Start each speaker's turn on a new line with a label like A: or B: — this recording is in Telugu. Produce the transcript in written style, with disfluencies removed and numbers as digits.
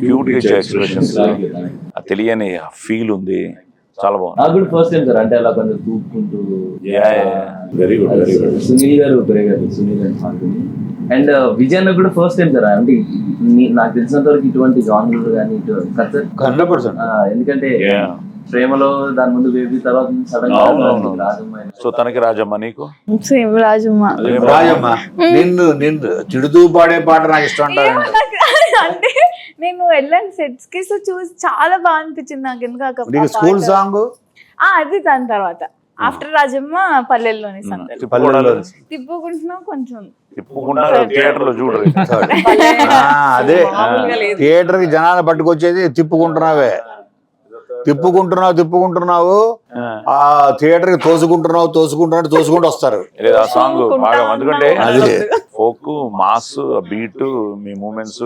A: క్యూట్ గా ఎక్స్ప్రెషన్స్, తెలియని ఫీల్ ఉంది, చాలా బాగుంది.
B: నాకు కూడా ఫస్ట్ టైం సార్, అంటే అలా కొంచెం చూపుకుంటూ.
A: Very good, very good.
B: Sunil గారు పెరిగారు, సునీల్ అండ్ ఫాల్గుని. అండ్ విజయ్ అన్న కూడా ఫస్ట్ టైం సార్, అంటే నాకు తెలిసినంత వరకు ఇటువంటి జానర్ కానీ ఇటు కదా సార్
C: 100%.
B: ఎందుకంటే ప్రేమలో దాని ముందు బేబీ, తర్వాత సడన్ గా రాజమ్మ.
A: సో తనకి రాజమ్మ, నీకు
D: సేమ్ రాజమ్మ.
C: రాజమ్మ నిన్ను తిడుతూ పాడే పాట నాకు ఇష్టం అంటారు.
D: అంటే నేను వెళ్ళాను సెట్స్ కి, సో చూసి చాలా బాగా అనిపించింది నాకు. ఎందుకు
C: స్కూల్ సాంగ్
D: అది దాని తర్వాత ఆఫ్టర్ రాజమ్మ పల్లెల్లోని తిప్పుకుంటున్నాం కొంచెం
A: తిప్పుకుంటారు థియేటర్ లో చూడరు.
C: అదే థియేటర్ కి జనాలు పట్టుకొచ్చేది తిప్పుకుంటున్నావు ఆ థియేటర్ కి తోసుకుంటూ వస్తారు.
A: ఆ సాంగ్ బాగా, ఎందుకంటే folk mass beat me moments